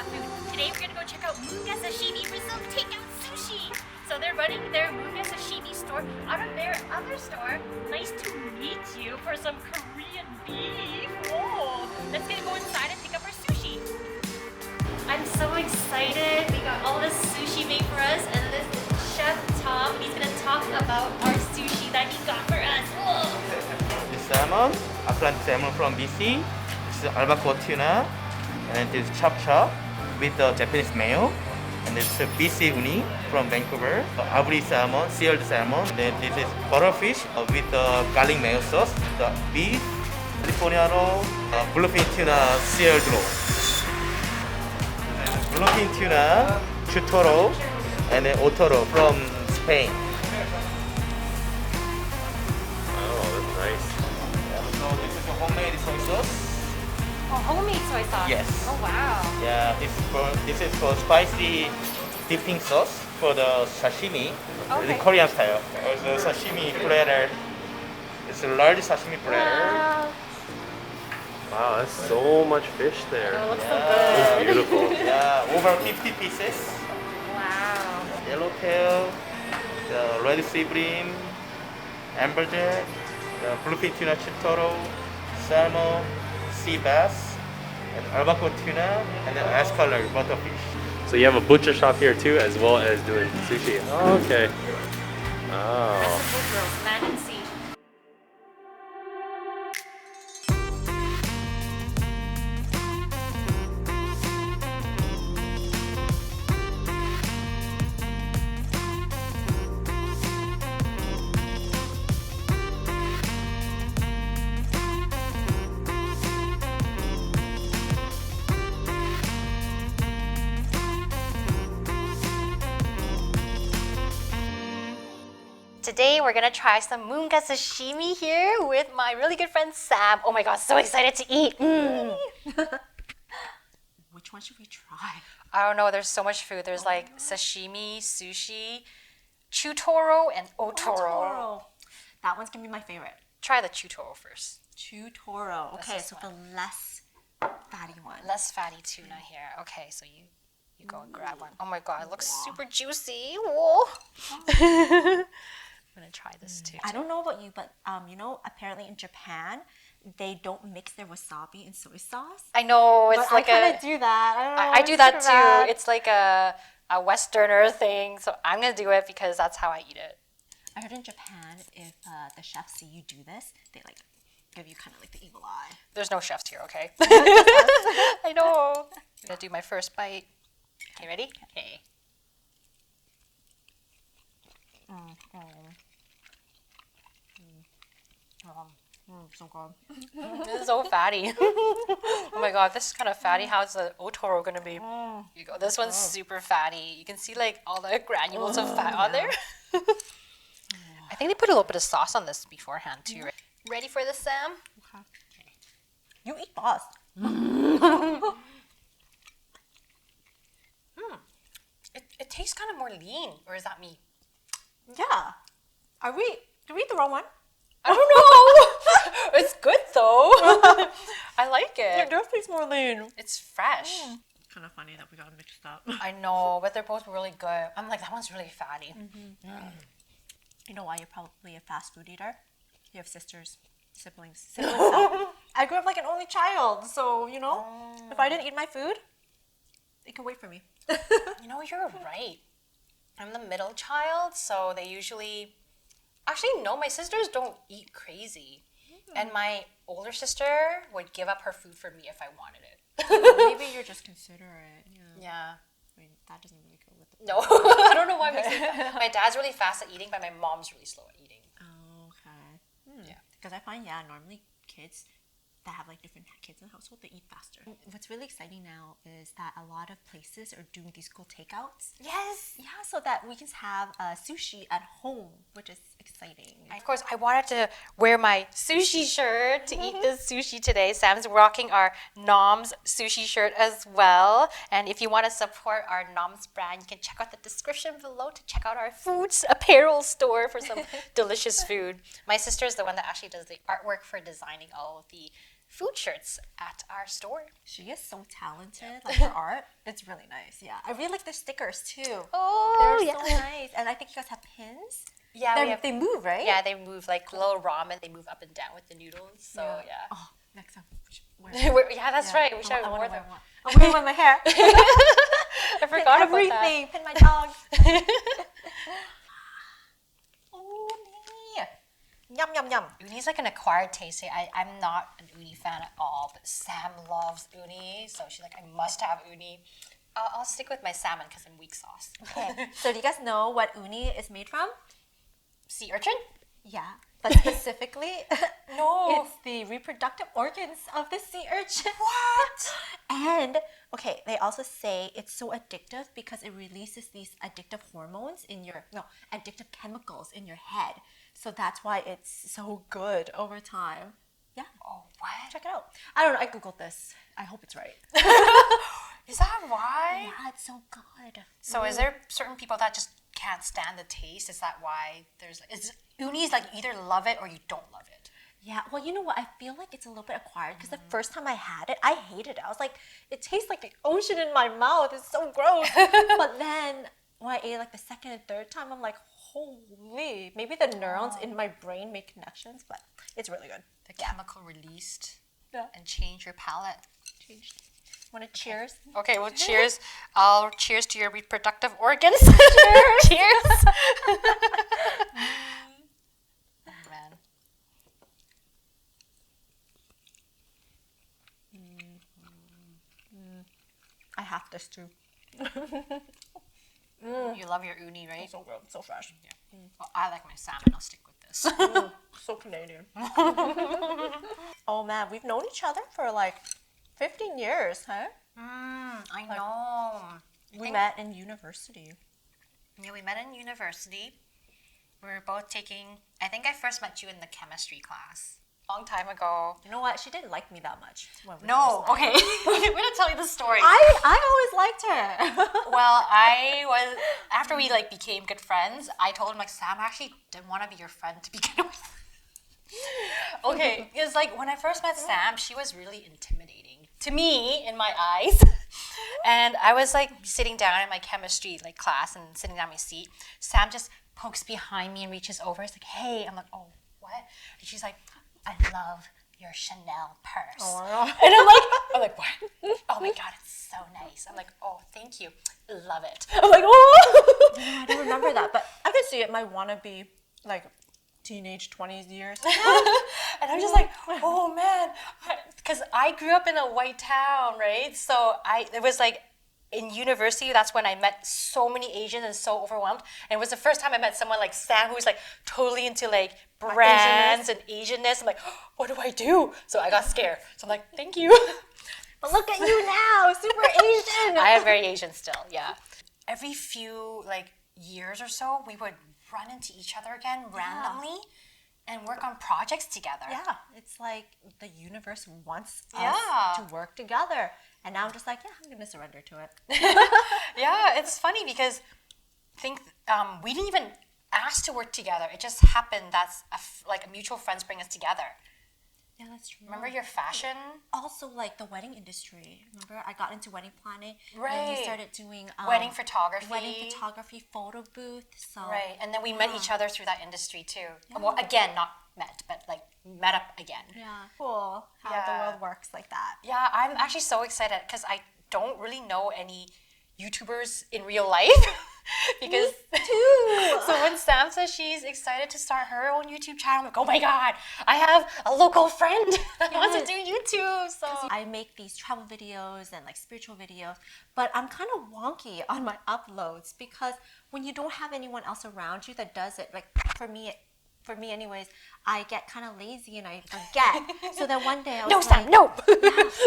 food. Today we're gonna go check out Moonga Sashimi for some takeout sushi. So they're running their Moonga Sashimi store out of their other store. Nice to meet you for some Korean beef. Oh, let's get to go inside and pick up our sushi. I'm so excited. We got all this sushi made for us, and this is Chef Tom. He's gonna talk about our sushi that he got for us. Whoa. This salmon, Atlantic salmon from BC. This is albacore tuna, and this is chop chop with the Japanese mayo. And this is BC uni from Vancouver. Aburi salmon, seared salmon. Then this is butterfish with the garlic mayo sauce. The beef, California roll, bluefin tuna seared roll. Bluefin tuna, chutoro, and then otoro from Spain. Oh, that's nice. So this is a homemade soy sauce. Oh, homemade soy sauce. Yes. Oh wow. Yeah, this is for spicy dipping sauce for the sashimi, the Okay. Korean style. The sashimi platter. It's a large sashimi platter. Wow. Wow, that's so much fish there. Oh, it looks so Yeah. good. Beautiful. Yeah, over 50 pieces. Wow. Yellowtail, the red sea bream, amberjack, the bluefin tuna chitoro, salmon, sea bass, and albacore tuna, and then ash color butterfish. So you have a butcher shop here too, as well as doing sushi. Oh, okay. That's Oh. the food girls, land and sea. Today we're gonna try some Moonga Sashimi here with my really good friend Sam. Oh my god, so excited to eat! Which one should we try? I don't know, there's so much food. There's like sashimi, sushi, chutoro, and otoro. Toro. That one's gonna be my favorite. Try the chutoro first. Toro. Okay, this so one. the less fatty one. Less fatty tuna here. Okay, so you go and grab one. Oh my god, it looks super juicy. Whoa. I'm gonna try this too. I don't know about you, but apparently in Japan, they don't mix their wasabi and soy sauce. I know, it's But like I kind of do that. I don't know. I do it's that kinda too. bad. It's like a Westerner thing, so I'm gonna do it because that's how I eat it. I heard in Japan, if the chefs see you do this, they like give you kind of like the evil eye. There's no chefs here, okay? I know. I'm gonna do my first bite. Okay, ready? Okay. So good. This is so fatty. Oh my god, this is kind of fatty. How's the otoro gonna be? Here you go. This one's super fatty. You can see like all the granules of fat on there. I think they put a little bit of sauce on this beforehand too. Right? Ready for this, Sam? You eat fast. It tastes kind of more lean, or is that me? Yeah. Do we eat the wrong one? I don't know. It's good though. I like it. does taste more lean. It's fresh. Kind of funny that we got them mixed up. I know, but they're both really good. I'm like, that one's really fatty. You know why you're probably a fast food eater? You have siblings. So. I grew up like an only child, so if I didn't eat my food, it could wait for me. You know, you're right. I'm the middle child, so they usually... Actually, no, my sisters don't eat crazy. And my older sister would give up her food for me if I wanted it. Maybe you're just considerate. Yeah. I mean, that doesn't really go with the. No, I don't know why. My dad's really fast at eating, but my mom's really slow at eating. Oh, okay. Yeah. Because I find, normally kids that have like different kids in the household, they eat faster. What's really exciting now is that a lot of places are doing these cool takeouts. Yes. Yeah, so that we can have sushi at home, which is exciting. Of course, I wanted to wear my sushi shirt to eat this sushi today. Sam's rocking our Noms sushi shirt as well. And if you want to support our Noms brand, you can check out the description below to check out our foods apparel store for some delicious food. My sister is the one that actually does the artwork for designing all of the food shirts at our store. She is so talented. Like her art, it's really nice. Yeah, I really like the stickers too. Oh, They're so nice. And I think you guys have pins. Yeah, They move, right? Yeah, they move like little ramen. They move up and down with the noodles. So yeah. Oh, next time we should wear them. Yeah, that's right. We should I have want worn to wear them. one. I'm wearing one with my hair. I forgot about that. Everything. Pin my dog. Oh, nee. Yum, yum, yum. Uni's like an acquired taste. I'm not an uni fan at all, but Sam loves uni, so she's like, I must have uni. I'll stick with my salmon because I'm weak sauce. Okay. So do you guys know what uni is made from? Sea urchin? Yeah. But specifically, No. it's the reproductive organs of the sea urchin. What? And okay, they also say it's so addictive because it releases these addictive hormones in your addictive chemicals in your head. So that's why it's so good over time. Yeah, Oh, what? check it out. I don't know. I googled this. I hope it's right. Is that why? Yeah, it's so good. So is there certain people that just can't stand the taste? Is that why uni's like either love it or you don't love it? Yeah, well, you know what? I feel like it's a little bit acquired because the first time I had it, I hated it. I was like, it tastes like the ocean in my mouth. It's so gross. But then when I ate like the second and third time, I'm like, holy, maybe the neurons in my brain make connections, but it's really good. The chemical released Yeah. and change your palate. Changed. Want to cheers? Okay, well, cheers. I'll cheers to your reproductive organs. Cheers. Cheers. Oh, man. I have this too. You love your uni, right? So good, so fresh. Yeah. Well, I like my salmon. I'll stick with this. So Canadian. Oh man, we've known each other for like 15 years, huh? I know. We met in university. Yeah, we met in university. We were both taking, I think I first met you in the chemistry class. Long time ago. You know what? She didn't like me that much. When we No, first met. okay. I'm gonna tell you the story. I always liked her. Well, I was, after we like became good friends, I told him like, Sam, I actually didn't want to be your friend to begin with. Okay, because like when I first met Sam, she was really intimidating to me in my eyes. And I was like sitting down in my chemistry like class and sitting down my seat. Sam just pokes behind me and reaches over. It's like, hey, I'm like, oh, what? And she's like, I love your Chanel purse. Oh. And I'm like, what? Oh my God, it's so nice. I'm like, oh, thank you. Love it. I'm like, oh. I don't remember that, but I can see it might want to be like teenage 20s years. And I'm just like, oh man, because I grew up in a white town, right? So it was like in university, that's when I met so many Asians and so overwhelmed. And it was the first time I met someone like Sam who's like totally into like brands and Asianness. I'm like, oh, what do I do? So I got scared. So I'm like, thank you. But look at you now, super Asian. I am very Asian still, yeah. Every few like years or so, we would run into each other again randomly and work on projects together. Yeah, it's like the universe wants Yeah. us to work together. And now I'm just like, yeah, I'm going to surrender to it. Yeah, it's funny because we didn't even ask to work together. It just happened that's like a mutual friends bring us together. Yeah, that's true. Remember your fashion? Also, like the wedding industry. Remember, I got into wedding planning. And Right. you started doing Wedding photography. wedding photography, photo booth. So Right, and then we met each other through that industry too. Well, again, not met, but like met up again. yeah, cool how the Yeah. world works like that. Yeah, I'm actually so excited because I don't really know any YouTubers in real life. Because Too. so when Sam says she's excited to start her own YouTube channel, I'm like, oh my God, I have a local friend that wants to do YouTube. So I make these travel videos and like spiritual videos, but I'm kind of wonky on my uploads because when you don't have anyone else around you that does it, like for me anyways, I get kind of lazy and I forget. So then one day I was no, like, Sam, no.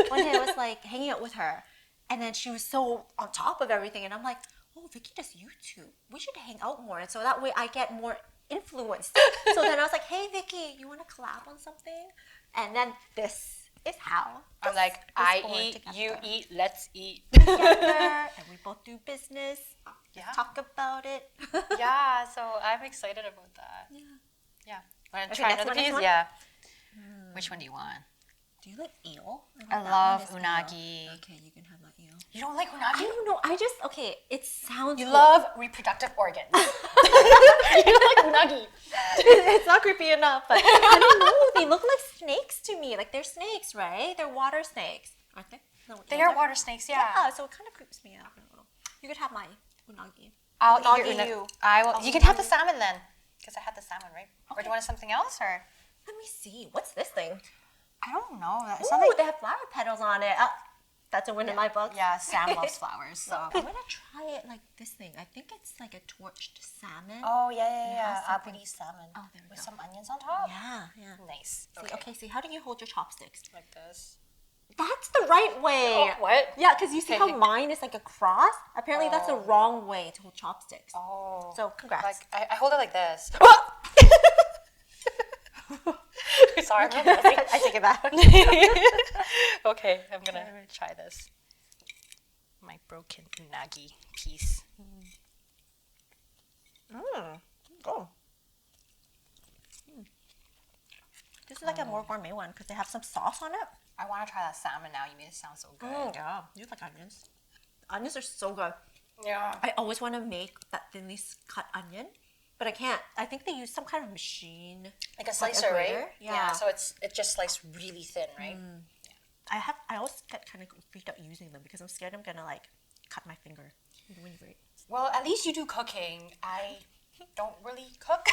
one day I was like hanging out with her, and then she was so on top of everything, and I'm like, oh, Vicky does YouTube. We should hang out more, and so that way I get more influenced. So then I was like, hey, Vicky, you want to collab on something? And then this is how. I'm like, this I born eat, together. you eat, let's eat. Together, and we both do business. Yeah. Talk about it. Yeah, so I'm excited about that. Yeah. Yeah. Want to Okay, try next another one, next piece? one? Yeah. Which one do you want? Do you like eel? I that love one is eel. unagi. Okay, you can have my eel. You don't like I unagi? don't know. Okay, it sounds. You cool. love reproductive organs. You like unagi. It's not creepy enough, but I don't know. They look like snakes to me. Like they're snakes, right? They're water snakes, aren't they? No, They eels are water snakes, yeah. Yeah, so it kind of creeps me out. I don't know. You could have my unagi. I'll eat Unagi your unagi. you. I will. I'll You can have the unagi. salmon then, because I had the salmon, right? Or do you want something else, or? Let me see. What's this thing? I don't know. That's Ooh, they have flower petals on it. That's a win in my book. Yeah, Sam loves flowers, so. I'm gonna try it like this thing. I think it's like a torched salmon. Oh yeah, has something- Aburi salmon. Oh, there we with go. some onions on top. Yeah. Nice. See, okay, see, how do you hold your chopsticks? Like this. That's the right way. Oh, what? Yeah, because you see how mine is like a cross? Apparently that's the Oh. wrong way to hold chopsticks. Oh. So, congrats. Like I hold it like this. Sorry, I'm really I take it back. Okay, I'm gonna try this. My broken unagi piece. Oh. This is like a more gourmet one because they have some sauce on it. I want to try that salmon now. You made it sound so good. Yeah, you like onions. Onions are so good. Yeah. I always want to make that thinly cut onion, but I can't. I think they use some kind of machine. Like a slicer, right? grater? Yeah. So it just sliced really thin, right? I always get kind of freaked out using them because I'm scared I'm gonna like cut my finger when you grate. Well, at least you do cooking. I don't really cook.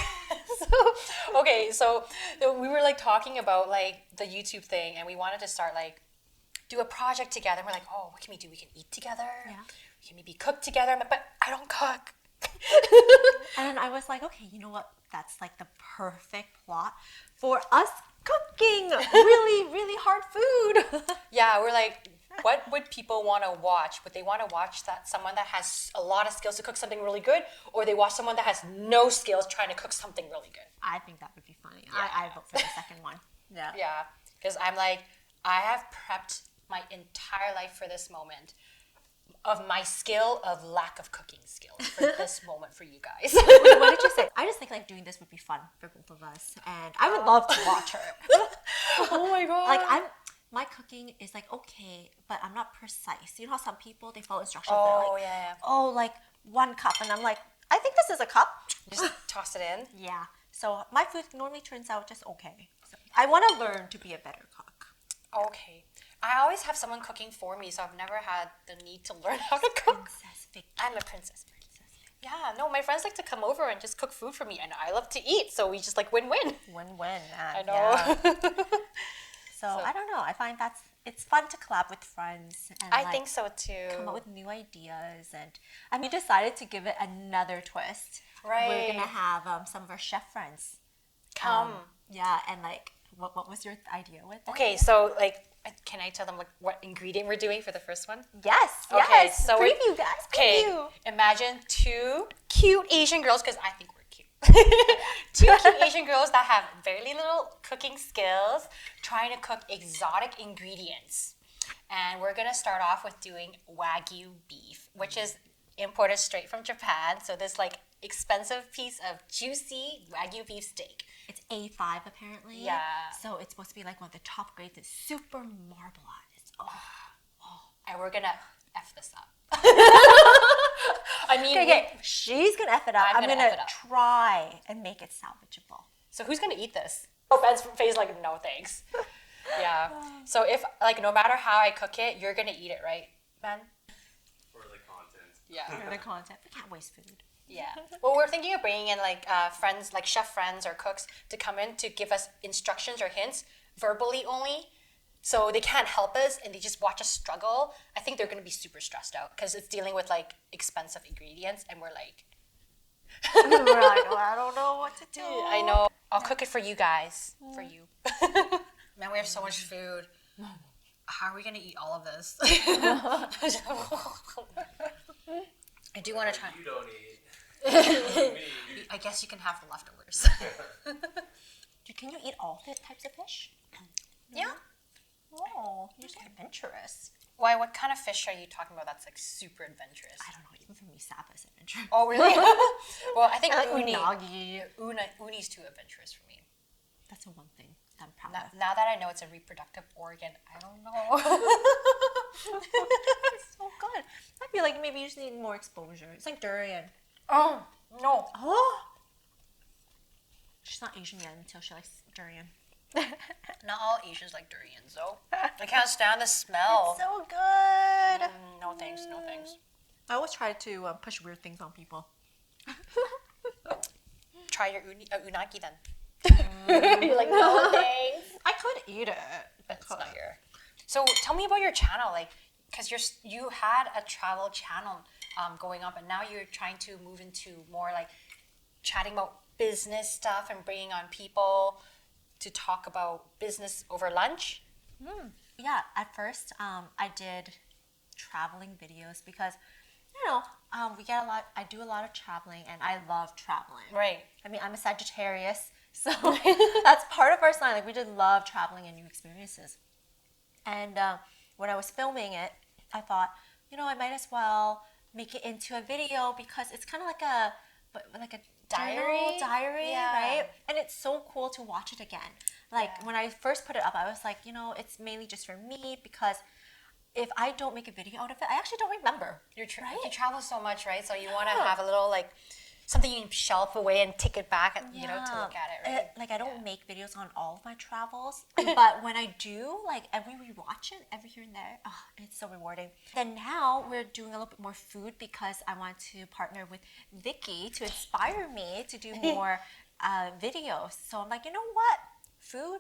So we were like talking about like the YouTube thing, and we wanted to start like do a project together. And we're like, oh, what can we do? We can eat together. Yeah. We can maybe cook together. But I don't cook. And I was like, okay, you know what? That's like the perfect plot for us cooking really, really hard food. Yeah, we're like, what would people want to watch? Would they want to watch someone that has a lot of skills to cook something really good, or they watch someone that has no skills trying to cook something really good? I think that would be funny. I vote for the second one. Yeah. Yeah, because I'm like, I have prepped my entire life for this moment of my skill of lack of cooking skills for this moment for you guys. Wait, what did you say? I just think like doing this would be fun for both of us, and I would love to watch her. Oh my god. Like my cooking is like okay, but I'm not precise. You know how some people they follow instructions. Oh, they're like, yeah. oh, like 1 cup, and I'm like, I think this is a cup. Just toss it in. Yeah. So my food normally turns out just okay. So I want to learn to be a better cook. Okay. I always have someone cooking for me, so I've never had the need to learn how to cook. Princess Vicky. I'm a princess. Yeah, no, my friends like to come over and just cook food for me, and I love to eat, so we just like win-win. Win-win. I know. Yeah. So I don't know. I find it's fun to collab with friends and I like, think so too. come up with new ideas, and we decided to give it another twist. Right. We're gonna have some of our chef friends Come. Yeah, and like what was your idea with it? Okay, so like, can I tell them like what ingredient we're doing for the first one? Yes. Okay, yes. so preview, guys. Okay, Preview. imagine two cute Asian girls, because I think we're cute. Two cute Asian girls that have very little cooking skills, trying to cook exotic ingredients. And we're gonna start off with doing Wagyu beef, which is imported straight from Japan. So this like expensive piece of juicy Wagyu beef steak. It's A5 apparently. Yeah. So it's supposed to be like one of the top grades. It's super marbleized. Oh. And we're gonna F this up. I mean, Okay, she's gonna F it up. I'm gonna gonna F it up. try and make it salvageable. so who's gonna eat this? Oh, Ben's face like, no thanks. Yeah. So if like no matter how I cook it, you're gonna eat it, right, Ben? For the content. Yeah. For the content. We can't waste food. Yeah. Well, we're thinking of bringing in like friends, like chef friends or cooks, to come in to give us instructions or hints verbally only. So they can't help us and they just watch us struggle. I think they're gonna be super stressed out because it's dealing with like expensive ingredients, and we're like, We're like, oh, I don't know what to do. I know. I'll cook it for you guys. For you. Man, we have so much food. How are we gonna eat all of this? I do want to try. You don't eat. I guess you can have the leftovers. Can you eat all the types of fish? Yeah. Oh, you're so adventurous. Why? What kind of fish are you talking about? That's like super adventurous. I don't know. Even for me, Saba is adventurous. Oh really? Well, I think I like uni. unagi. Uni's too adventurous for me. That's the one thing. I'm proud Now, of. now that I know it's a reproductive organ, I don't know. It's so good. I feel like maybe you just need more exposure. It's like durian. Oh, no. Oh! She's not Asian yet until she likes durian. Not all Asians like durians, though. I can't stand the smell. It's so good. No thanks, no thanks. I always try to push weird things on people. Try your unagi then. You're like, no thanks. I could eat it. But it's not your. So tell me about your channel, like, because you had a travel channel going up, and now you're trying to move into more like chatting about business stuff and bringing on people to talk about business over lunch. Yeah, at first I did traveling videos because, you know, I do a lot of traveling and I love traveling. Right. I mean, I'm a Sagittarius, so that's part of our sign. Like, we just love traveling and new experiences. And when I was filming it, I thought, you know, I might as well make it into a video because it's kind of like a Diary? diary, Yeah. right? And it's so cool to watch it again. Like, when I first put it up, I was like, you know, it's mainly just for me because if I don't make a video out of it, I actually don't remember. You Right? travel so much, right? So you want to have a little like something you can shelf away and take it back, you know, to look at it, right? Like, I don't make videos on all of my travels, but when I do, like, every rewatch it, every here and there, oh, it's so rewarding. Then now we're doing a little bit more food because I want to partner with Vicky to inspire me to do more videos. So I'm like, you know what? Food,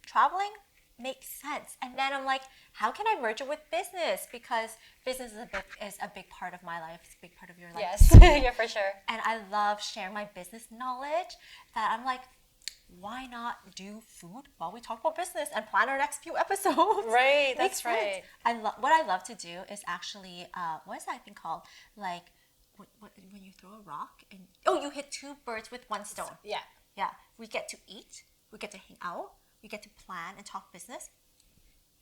traveling makes sense. And then I'm like, how can I merge it with business? Because business is a big part of my life. It's a big part of your life. Yes, yeah, for sure. And I love sharing my business knowledge that I'm like, why not do food while we talk about business and plan our next few episodes? Right, Makes that's right. sense. What I love to do is actually, what is that thing called? Like, when you throw a rock and, you hit two birds with one stone. Yeah. Yeah, we get to eat, we get to hang out, we get to plan and talk business.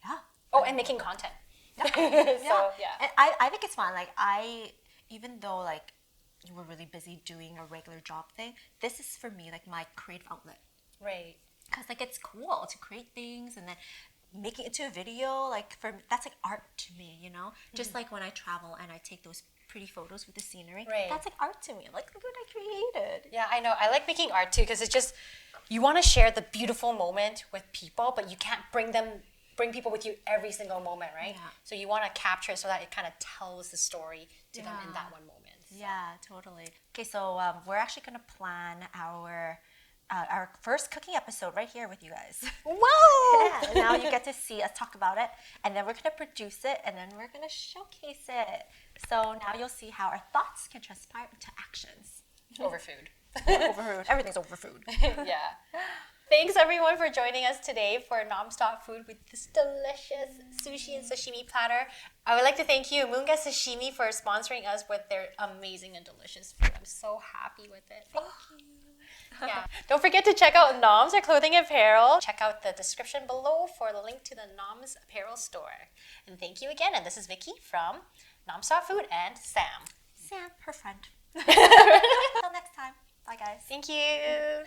Yeah. Oh, and making content. So, yeah. And I think it's fun. Like, even though like you were really busy doing a regular job thing, this is for me like my creative outlet. Right. Because like it's cool to create things and then making it to a video. Like that's like art to me, you know. Just like when I travel and I take those pretty photos with the scenery, Right. that's like art to me. I'm like, look what I created. Yeah, I know. I like making art too because it's just you want to share the beautiful moment with people, but you can't bring people with you every single moment, right? Yeah. So you want to capture it so that it kind of tells the story to them in that one moment. So. Yeah, totally. Okay, so we're actually gonna plan our first cooking episode right here with you guys. Whoa! Yeah, now you get to see us talk about it, and then we're gonna produce it, and then we're gonna showcase it. So now you'll see how our thoughts can transpire into actions. Over food. Over food. Everything's over food. Yeah. Thanks everyone for joining us today for Non-Stop Food with this delicious sushi and sashimi platter. I would like to thank you, Moonga Sashimi, for sponsoring us with their amazing and delicious food. I'm so happy with it. Thank you. Yeah. Don't forget to check out Noms, our clothing and apparel. Check out the description below for the link to the Noms apparel store. And thank you again. And this is Vicky from Non-Stop Food and Sam. Sam, her friend. Until next time. Bye, guys. Thank you.